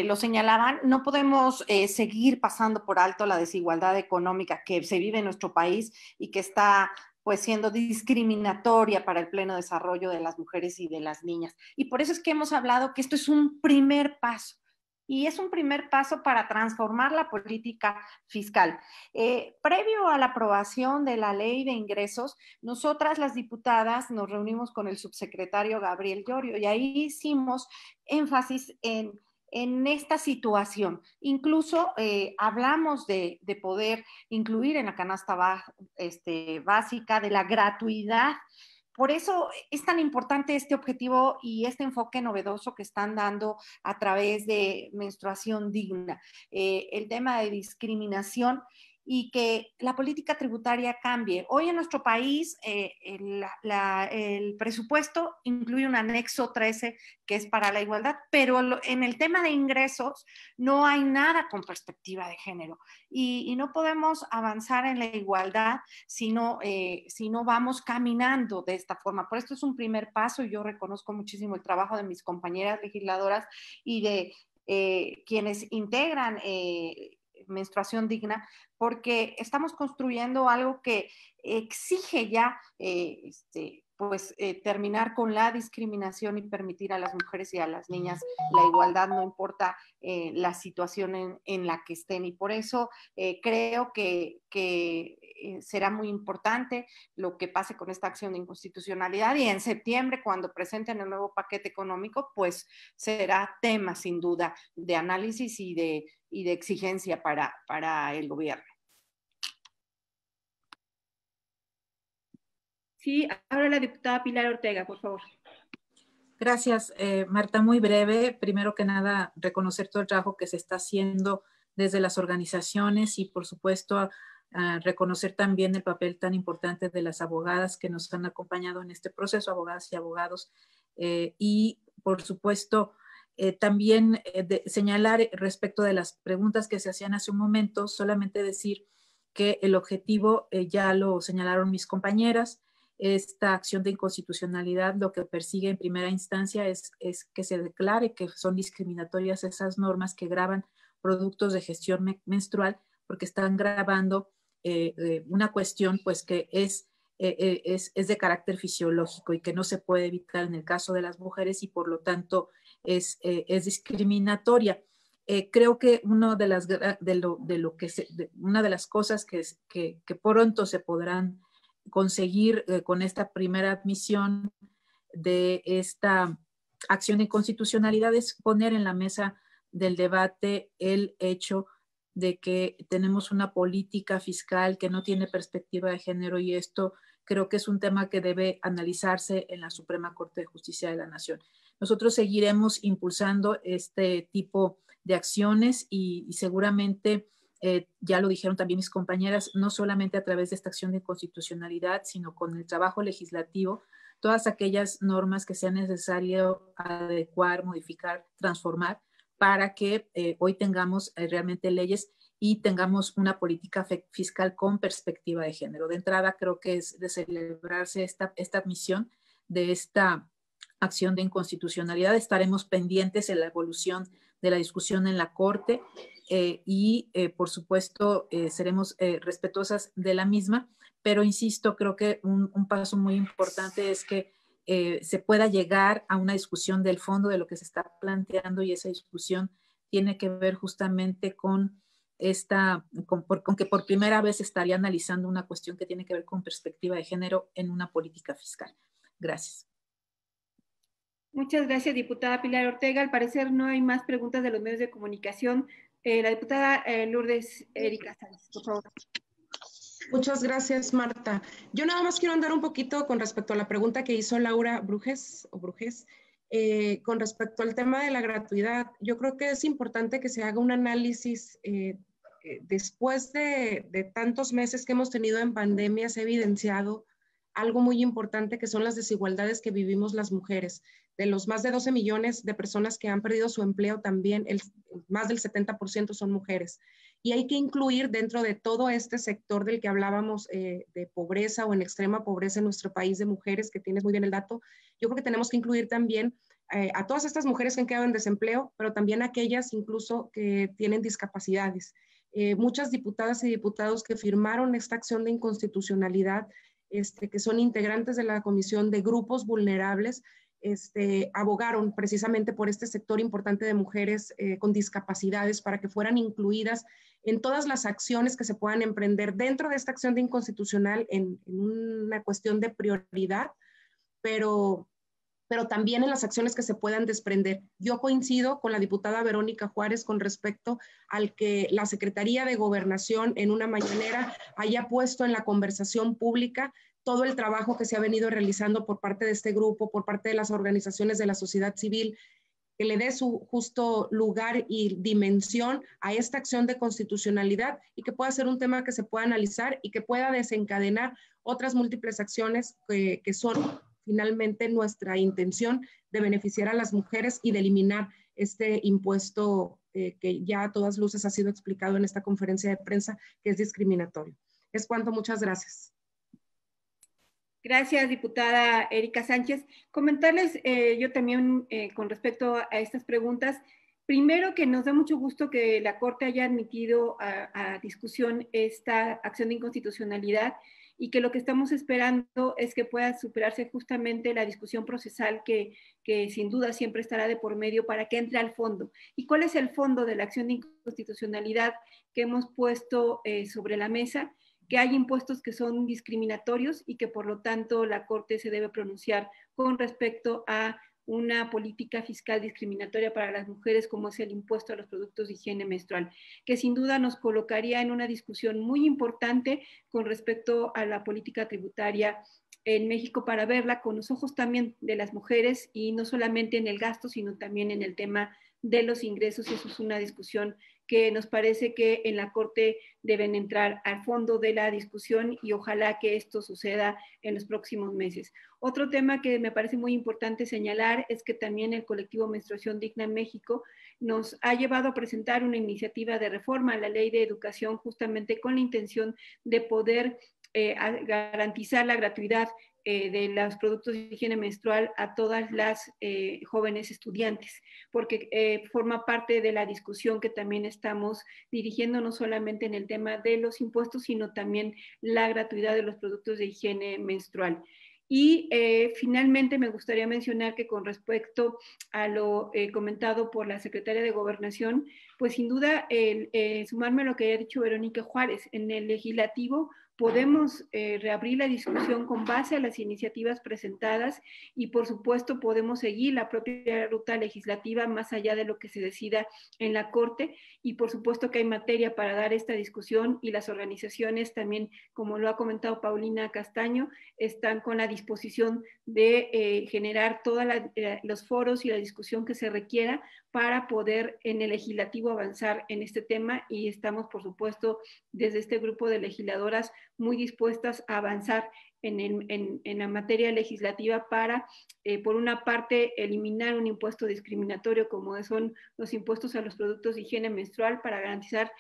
Speaker 11: lo señalaban, no podemos seguir pasando por alto la desigualdad económica que se vive en nuestro país y que está pues siendo discriminatoria para el pleno desarrollo de las mujeres y de las niñas. Y por eso es que hemos hablado que esto es un primer paso. Y es un primer paso para transformar la política fiscal. Previo a la aprobación de la ley de ingresos, nosotras las diputadas nos reunimos con el subsecretario Gabriel Llorio y ahí hicimos énfasis en esta situación. Incluso hablamos de poder incluir en la canasta básica de la gratuidad. Por eso es tan importante este objetivo y este enfoque novedoso que están dando a través de Menstruación Digna. El tema de discriminación y que la política tributaria cambie. Hoy en nuestro país el presupuesto incluye un anexo 13 que es para la igualdad, pero en el tema de ingresos no hay nada con perspectiva de género y no podemos avanzar en la igualdad si no vamos caminando de esta forma. Por esto es un primer paso y yo reconozco muchísimo el trabajo de mis compañeras legisladoras y de quienes integran Menstruación Digna, porque estamos construyendo algo que exige ya terminar con la discriminación y permitir a las mujeres y a las niñas la igualdad, no importa la situación en la que estén. Y por eso creo que será muy importante lo que pase con esta acción de inconstitucionalidad, y en septiembre, cuando presenten el nuevo paquete económico, pues será tema sin duda de análisis y de exigencia para el gobierno.
Speaker 1: Sí, ahora la diputada Pilar Ortega, por favor.
Speaker 12: Gracias, Marta. Muy breve. Primero que nada, reconocer todo el trabajo que se está haciendo desde las organizaciones y, por supuesto, reconocer también el papel tan importante de las abogadas que nos han acompañado en este proceso, abogadas y abogados. Y, por supuesto, también señalar respecto de las preguntas que se hacían hace un momento, solamente decir que el objetivo, ya lo señalaron mis compañeras, esta acción de inconstitucionalidad lo que persigue en primera instancia es que se declare que son discriminatorias esas normas que gravan productos de gestión menstrual, porque están gravando una cuestión pues que es de carácter fisiológico y que no se puede evitar en el caso de las mujeres y por lo tanto es discriminatoria. Creo que una de las cosas que pronto se podrán conseguir con esta primera admisión de esta acción de inconstitucionalidad es poner en la mesa del debate el hecho de que tenemos una política fiscal que no tiene perspectiva de género, y esto creo que es un tema que debe analizarse en la Suprema Corte de Justicia de la Nación. Nosotros seguiremos impulsando este tipo de acciones y seguramente ya lo dijeron también mis compañeras, no solamente a través de esta acción de inconstitucionalidad, sino con el trabajo legislativo, todas aquellas normas que sea necesario adecuar, modificar, transformar, para que hoy tengamos realmente leyes y tengamos una política fiscal con perspectiva de género. De entrada, creo que es de celebrarse esta admisión de esta acción de inconstitucionalidad. Estaremos pendientes en la evolución de la discusión en la Corte y, por supuesto, seremos respetuosas de la misma, pero insisto, creo que un paso muy importante es que se pueda llegar a una discusión del fondo de lo que se está planteando, y esa discusión tiene que ver justamente con que por primera vez estaría analizando una cuestión que tiene que ver con perspectiva de género en una política fiscal. Gracias.
Speaker 1: Muchas gracias, diputada Pilar Ortega. Al parecer no hay más preguntas de los medios de comunicación. La diputada Lourdes Erika Sánchez, por favor.
Speaker 3: Muchas gracias, Marta. Yo nada más quiero andar un poquito con respecto a la pregunta que hizo Laura Brujes, con respecto al tema de la gratuidad. Yo creo que es importante que se haga un análisis después de tantos meses que hemos tenido en pandemia. Se ha evidenciado algo muy importante, que son las desigualdades que vivimos las mujeres. De los más de 12 millones de personas que han perdido su empleo, también más del 70% son mujeres. Y hay que incluir dentro de todo este sector del que hablábamos de pobreza o en extrema pobreza en nuestro país de mujeres, que tienes muy bien el dato, yo creo que tenemos que incluir también a todas estas mujeres que han quedado en desempleo, pero también a aquellas incluso que tienen discapacidades. Muchas diputadas y diputados que firmaron esta acción de inconstitucionalidad, que son integrantes de la Comisión de Grupos Vulnerables, abogaron precisamente por este sector importante de mujeres con discapacidades para que fueran incluidas en todas las acciones que se puedan emprender dentro de esta acción de inconstitucional en una cuestión de prioridad, pero también en las acciones que se puedan desprender. Yo coincido con la diputada Verónica Juárez con respecto al que la Secretaría de Gobernación en una mañanera haya puesto en la conversación pública todo el trabajo que se ha venido realizando por parte de este grupo, por parte de las organizaciones de la sociedad civil, que le dé su justo lugar y dimensión a esta acción de constitucionalidad y que pueda ser un tema que se pueda analizar y que pueda desencadenar otras múltiples acciones que son finalmente nuestra intención de beneficiar a las mujeres y de eliminar este impuesto que ya a todas luces ha sido explicado en esta conferencia de prensa, que es discriminatorio. Es cuanto, muchas gracias.
Speaker 1: Gracias, diputada Erika Sánchez. Comentarles yo también con respecto a estas preguntas, primero que nos da mucho gusto que la Corte haya admitido a discusión esta acción de inconstitucionalidad y que lo que estamos esperando es que pueda superarse justamente la discusión procesal que sin duda siempre estará de por medio para que entre al fondo. ¿Y cuál es el fondo de la acción de inconstitucionalidad que hemos puesto sobre la mesa? Que hay impuestos que son discriminatorios y que por lo tanto la Corte se debe pronunciar con respecto a una política fiscal discriminatoria para las mujeres como es el impuesto a los productos de higiene menstrual, que sin duda nos colocaría en una discusión muy importante con respecto a la política tributaria en México para verla con los ojos también de las mujeres y no solamente en el gasto, sino también en el tema de los ingresos, y eso es una discusión que nos parece que en la Corte deben entrar al fondo de la discusión y ojalá que esto suceda en los próximos meses. Otro tema que me parece muy importante señalar es que también el colectivo Menstruación Digna en México nos ha llevado a presentar una iniciativa de reforma a la Ley de Educación justamente con la intención de poder garantizar la gratuidad de los productos de higiene menstrual a todas las jóvenes estudiantes, porque forma parte de la discusión que también estamos dirigiendo no solamente en el tema de los impuestos, sino también la gratuidad de los productos de higiene menstrual. Y finalmente me gustaría mencionar que con respecto a lo comentado por la secretaria de Gobernación, pues sin duda sumarme a lo que ha dicho Verónica Juárez, en el legislativo podemos reabrir la discusión con base a las iniciativas presentadas y por supuesto podemos seguir la propia ruta legislativa más allá de lo que se decida en la Corte y por supuesto que hay materia para dar esta discusión y las organizaciones también, como lo ha comentado Paulina Castaño, están con la disposición de generar todos los foros y la discusión que se requiera para poder en el legislativo avanzar en este tema y estamos por supuesto desde este grupo de legisladoras muy dispuestas a avanzar en la materia legislativa para, por una parte, eliminar un impuesto discriminatorio como son los impuestos a los productos de higiene menstrual para garantizar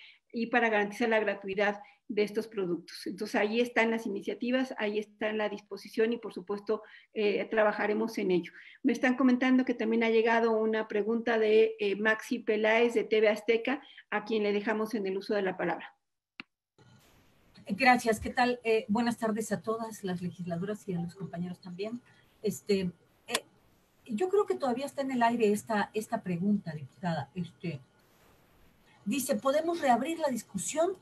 Speaker 1: la gratuidad de estos productos. Entonces ahí están las iniciativas, ahí está la disposición y por supuesto trabajaremos en ello. Me están comentando que también ha llegado una pregunta de Maxi Peláez de TV Azteca, a quien le dejamos en el uso de la palabra.
Speaker 13: Gracias, ¿qué tal? Buenas tardes a todas las legisladoras y a los compañeros también. Yo creo que todavía está en el aire esta pregunta, diputada. Dice, podemos reabrir la discusión,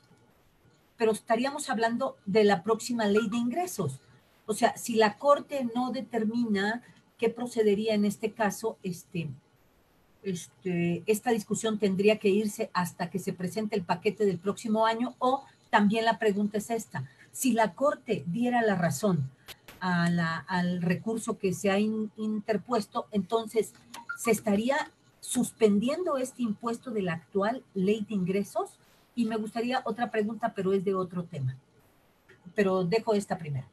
Speaker 13: pero estaríamos hablando de la próxima ley de ingresos. O sea, si la Corte no determina qué procedería en este caso, esta discusión tendría que irse hasta que se presente el paquete del próximo año, o también la pregunta es esta: si la Corte diera la razón al recurso que se ha interpuesto, entonces se estaría suspendiendo este impuesto de la actual ley de ingresos. Y me gustaría otra pregunta, pero es de otro tema. Pero dejo esta primera.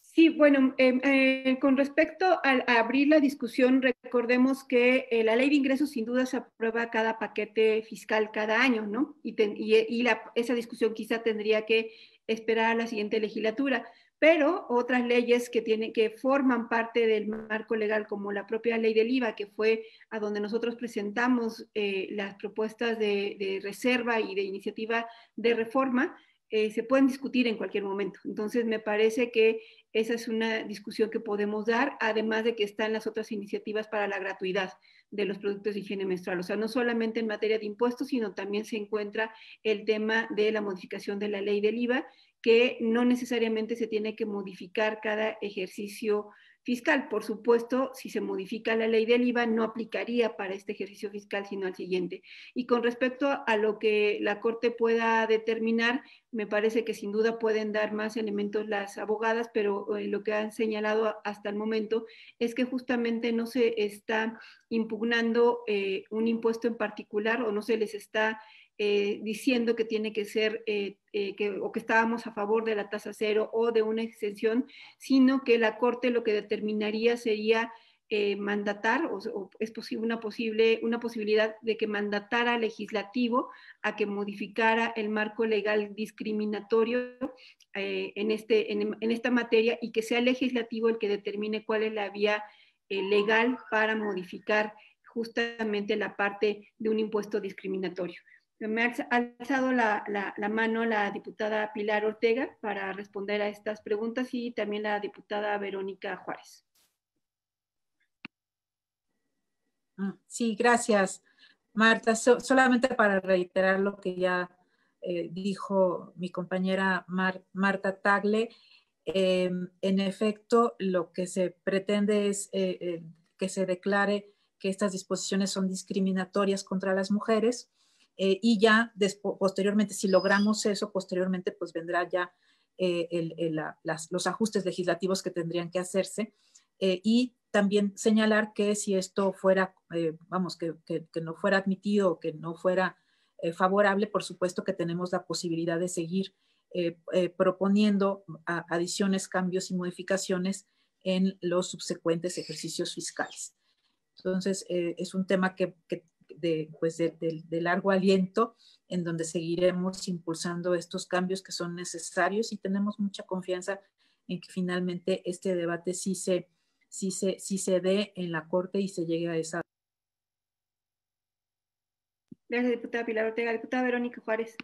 Speaker 1: Sí, bueno, con respecto a abrir la discusión, recordemos que la ley de ingresos sin duda se aprueba cada paquete fiscal cada año, ¿no? Esa discusión quizá tendría que esperar a la siguiente legislatura. Pero otras leyes que forman parte del marco legal, como la propia ley del IVA, que fue a donde nosotros presentamos las propuestas de reserva y de iniciativa de reforma, se pueden discutir en cualquier momento. Entonces, me parece que esa es una discusión que podemos dar, además de que están las otras iniciativas para la gratuidad de los productos de higiene menstrual. O sea, no solamente en materia de impuestos, sino también se encuentra el tema de la modificación de la ley del IVA, que no necesariamente se tiene que modificar cada ejercicio fiscal. Por supuesto, si se modifica la ley del IVA, no aplicaría para este ejercicio fiscal, sino al siguiente. Y con respecto a lo que la Corte pueda determinar, me parece que sin duda pueden dar más elementos las abogadas, pero lo que han señalado hasta el momento es que justamente no se está impugnando un impuesto en particular, o no se les está diciendo que tiene que ser o que estábamos a favor de la tasa cero o de una exención, sino que la Corte lo que determinaría sería mandatar, o es posible una posibilidad de que mandatara al legislativo a que modificara el marco legal discriminatorio en esta materia, y que sea el legislativo el que determine cuál es la vía legal para modificar justamente la parte de un impuesto discriminatorio. Me ha alzado la mano la diputada Pilar Ortega para responder a estas preguntas, y también la diputada Verónica Juárez.
Speaker 12: Sí, gracias, Marta. Solamente para reiterar lo que ya dijo mi compañera Marta Tagle, en efecto, lo que se pretende es que se declare que estas disposiciones son discriminatorias contra las mujeres, y ya posteriormente, si logramos eso, posteriormente pues vendrá ya los ajustes legislativos que tendrían que hacerse, y también señalar que si esto fuera, que no fuera admitido, que no fuera favorable, por supuesto que tenemos la posibilidad de seguir proponiendo adiciones, cambios y modificaciones en los subsecuentes ejercicios fiscales. Entonces, es un tema de largo aliento, en donde seguiremos impulsando estos cambios que son necesarios, y tenemos mucha confianza en que finalmente este debate sí se dé en la Corte y se llegue a esa.
Speaker 1: Gracias, diputada Pilar Ortega. Diputada Verónica Juárez.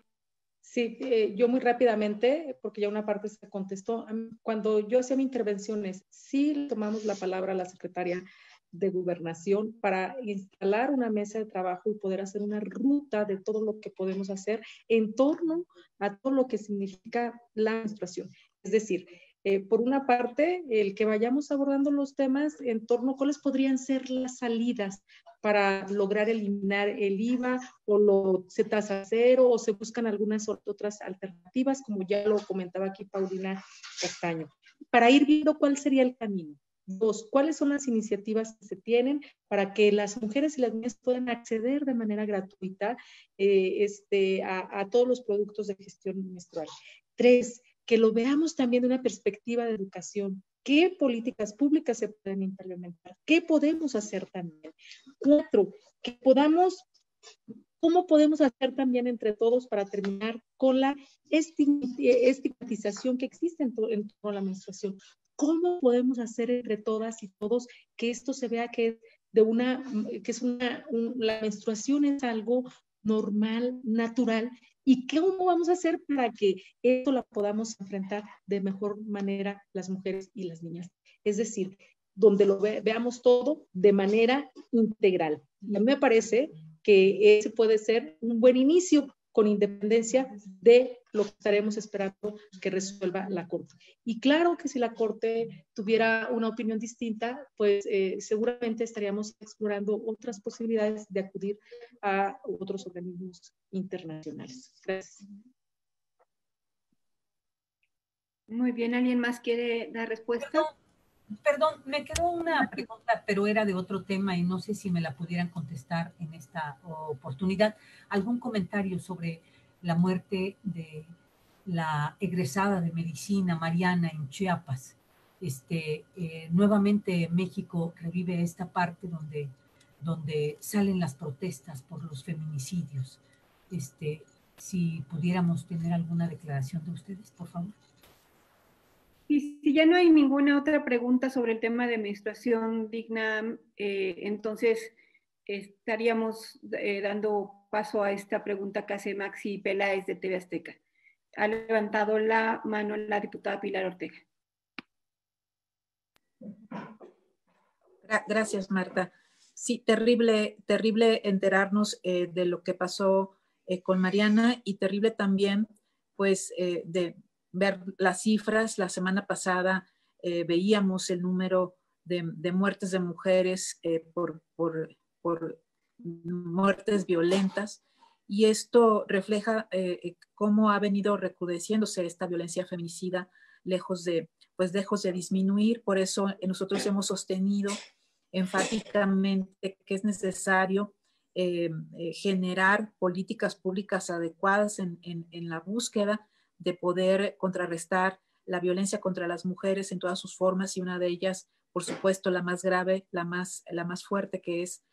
Speaker 6: Sí, yo muy rápidamente, porque ya una parte se contestó. Cuando yo hacía mi intervención, sí tomamos la palabra a la secretaria de Gobernación para instalar una mesa de trabajo y poder hacer una ruta de todo lo que podemos hacer en torno a todo lo que significa la menstruación. Es decir, por una parte, el que vayamos abordando los temas en torno a cuáles podrían ser las salidas para lograr eliminar el IVA, o se tasa cero, o se buscan algunas otras alternativas, como ya lo comentaba aquí Paulina Castaño, para ir viendo cuál sería el camino. Dos, ¿cuáles son las iniciativas que se tienen para que las mujeres y las niñas puedan acceder de manera gratuita a todos los productos de gestión menstrual? Tres, que lo veamos también de una perspectiva de educación. ¿Qué políticas públicas se pueden implementar? ¿Qué podemos hacer también? Cuatro, que ¿cómo podemos hacer también entre todos para terminar con la estigmatización que existe en torno a la menstruación? ¿Cómo podemos hacer entre todas y todos que esto se vea que la menstruación es algo normal, natural, y cómo vamos a hacer para que esto la podamos enfrentar de mejor manera las mujeres y las niñas? Es decir, donde lo veamos todo de manera integral. Y a mí me parece que ese puede ser un buen inicio, con independencia de lo que estaremos esperando que resuelva la Corte. Y claro que si la Corte tuviera una opinión distinta, pues seguramente estaríamos explorando otras posibilidades de acudir a otros organismos internacionales. Gracias. Muy bien, ¿alguien más quiere dar respuesta?
Speaker 13: Perdón, me quedó una pregunta, pero era de otro tema y no sé si me la pudieran contestar en esta oportunidad. ¿Algún comentario sobre la muerte de la egresada de medicina Mariana en Chiapas? Nuevamente México revive esta parte donde salen las protestas por los feminicidios. Si pudiéramos tener alguna declaración de ustedes, por favor.
Speaker 1: Y si ya no hay ninguna otra pregunta sobre el tema de menstruación digna, entonces estaríamos dando paso a esta pregunta que hace Maxi Peláez de TV Azteca. Ha levantado la mano la diputada Pilar Ortega.
Speaker 12: Gracias, Marta. Sí, terrible enterarnos de lo que pasó con Mariana, y terrible también, pues, de ver las cifras. La semana pasada veíamos el número de muertes de mujeres por muertes violentas, y esto refleja cómo ha venido recrudeciéndose esta violencia feminicida lejos de disminuir. Por eso nosotros hemos sostenido enfáticamente que es necesario generar políticas públicas adecuadas en la búsqueda de poder contrarrestar la violencia contra las mujeres en todas sus formas, y una de ellas, por supuesto, la más grave, la más fuerte, que es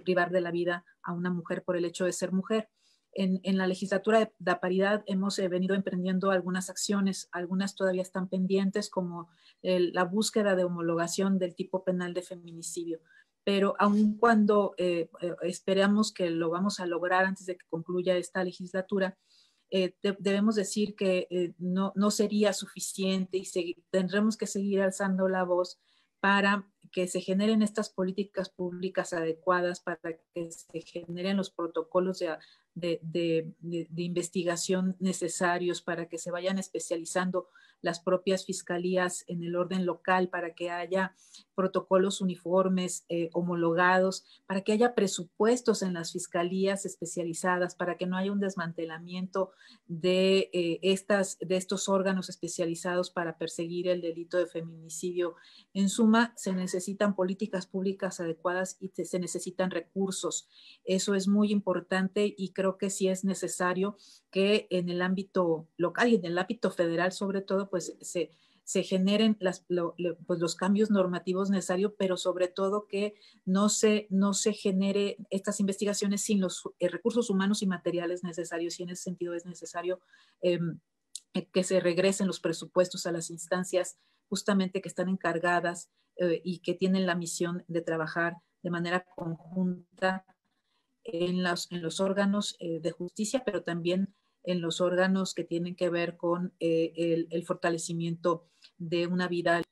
Speaker 12: privar de la vida a una mujer por el hecho de ser mujer. En la legislatura de la paridad hemos venido emprendiendo algunas acciones, algunas todavía están pendientes, como la búsqueda de homologación del tipo penal de feminicidio. Pero aun cuando esperamos que lo vamos a lograr antes de que concluya esta legislatura, debemos decir que no sería suficiente, y tendremos que seguir alzando la voz para que se generen estas políticas públicas adecuadas, para que se generen los protocolos de investigación necesarios, para que se vayan especializando las propias fiscalías en el orden local, para que haya protocolos uniformes homologados, para que haya presupuestos en las fiscalías especializadas, para que no haya un desmantelamiento de estos órganos especializados para perseguir el delito de feminicidio. En suma, se necesitan políticas públicas adecuadas y se necesitan recursos. Eso es muy importante, y creo que sí es necesario que en el ámbito local y en el ámbito federal sobre todo, pues se generen los cambios normativos necesarios, pero sobre todo que no se genere estas investigaciones sin los recursos humanos y materiales necesarios, y en ese sentido es necesario que se regresen los presupuestos a las instancias justamente que están encargadas y que tienen la misión de trabajar de manera conjunta en los órganos de justicia, pero también en los órganos que tienen que ver con el fortalecimiento de una vida.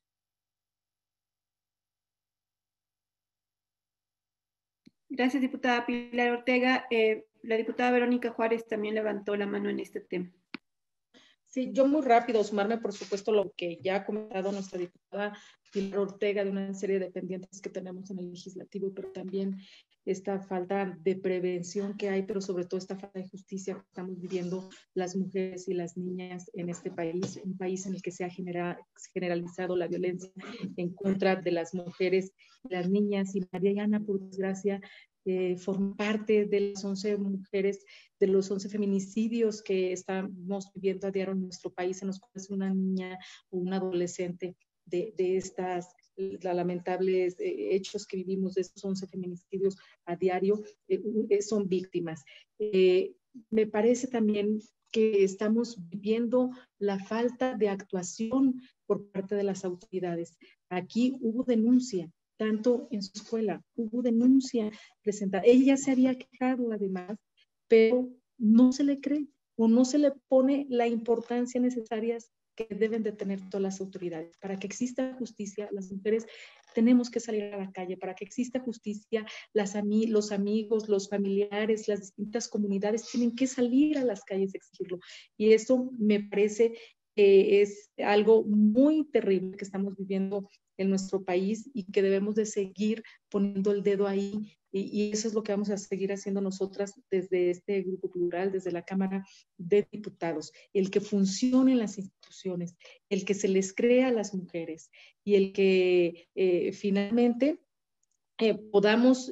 Speaker 1: Gracias, diputada Pilar Ortega. La diputada Verónica Juárez también levantó la mano en este tema.
Speaker 6: Sí, yo muy rápido sumarme, por supuesto, lo que ya ha comentado nuestra diputada Pilar Ortega, de una serie de pendientes que tenemos en el legislativo, pero también esta falta de prevención que hay, pero sobre todo esta falta de justicia que estamos viviendo las mujeres y las niñas en este país, un país en el que se ha generalizado la violencia en contra de las mujeres y las niñas. Y Mariana, por desgracia, forma parte de las 11 mujeres, de los 11 feminicidios que estamos viviendo a diario en nuestro país, en los cuales una niña o un adolescente de estas lamentables hechos que vivimos, de estos 11 feminicidios a diario, son víctimas. Me parece también que estamos viviendo la falta de actuación por parte de las autoridades. Aquí hubo denuncia, tanto en su escuela, hubo denuncia presentada. Ella se había quejado además, pero no se le cree o no se le pone la importancia necesaria que deben de tener todas las autoridades. Para que exista justicia, las mujeres tenemos que salir a la calle. Para que exista justicia, los amigos, los familiares, las distintas comunidades tienen que salir a las calles a exigirlo. Y eso me parece que es algo muy terrible que estamos viviendo en nuestro país y que debemos de seguir poniendo el dedo ahí, y eso es lo que vamos a seguir haciendo nosotras desde este grupo plural, desde la Cámara de Diputados, el que funcionen las instituciones, el que se les crea a las mujeres y el que finalmente podamos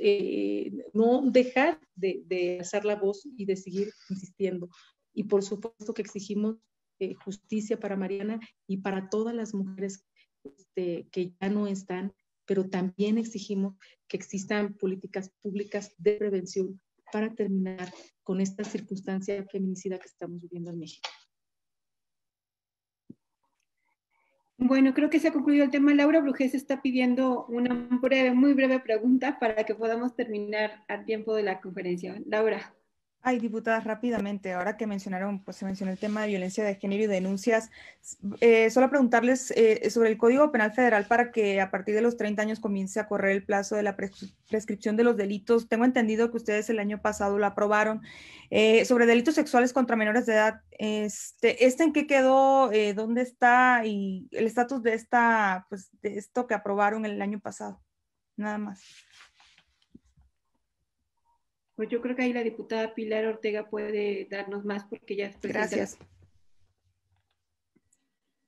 Speaker 6: no dejar de alzar la voz y de seguir insistiendo. Y por supuesto que exigimos justicia para Mariana y para todas las mujeres que ya no están, pero también exigimos que existan políticas públicas de prevención para terminar con esta circunstancia feminicida que estamos viviendo en México.
Speaker 1: Bueno, creo que se ha concluido el tema. Laura Brujés está pidiendo una muy breve pregunta para que podamos terminar a tiempo de la conferencia. Laura.
Speaker 7: Ay, diputadas, rápidamente, ahora que mencionaron, pues se mencionó el tema de violencia de género y denuncias, solo preguntarles sobre el Código Penal Federal para que a partir de los 30 años comience a correr el plazo de la prescripción de los delitos. Tengo entendido que ustedes el año pasado lo aprobaron. Sobre delitos sexuales contra menores de edad, ¿este en qué quedó? ¿Dónde está? Y el estatus de pues, de esto que aprobaron el año pasado. Nada más.
Speaker 1: Pues yo creo que ahí la diputada Pilar Ortega puede darnos más porque ya es presidenta.
Speaker 7: Gracias.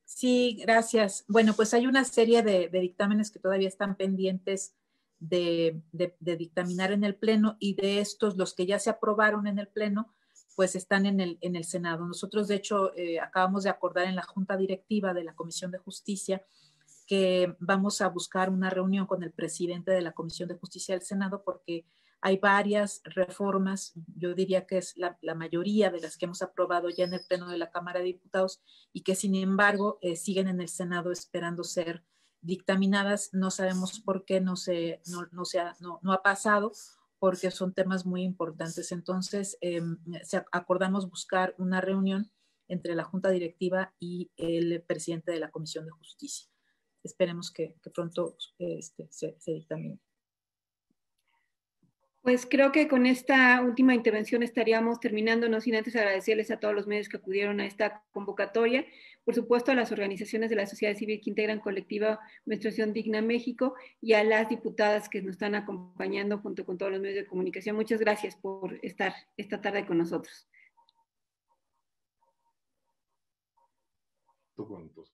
Speaker 12: Sí, gracias. Bueno, pues hay una serie de dictámenes que todavía están pendientes de dictaminar en el Pleno, y de estos, los que ya se aprobaron en el Pleno, pues están en el Senado. Nosotros, de hecho, acabamos de acordar en la Junta Directiva de la Comisión de Justicia que vamos a buscar una reunión con el presidente de la Comisión de Justicia del Senado, porque hay varias reformas, yo diría que es la mayoría de las que hemos aprobado ya en el Pleno de la Cámara de Diputados y que sin embargo siguen en el Senado esperando ser dictaminadas. No sabemos por qué no ha pasado, porque son temas muy importantes. Entonces, acordamos buscar una reunión entre la Junta Directiva y el presidente de la Comisión de Justicia. Esperemos que pronto se dictamine.
Speaker 1: Pues creo que con esta última intervención estaríamos terminando, no sin antes agradecerles a todos los medios que acudieron a esta convocatoria, por supuesto a las organizaciones de la sociedad civil que integran Colectiva Menstruación Digna México y a las diputadas que nos están acompañando junto con todos los medios de comunicación. Muchas gracias por estar esta tarde con nosotros.
Speaker 14: Tú con tus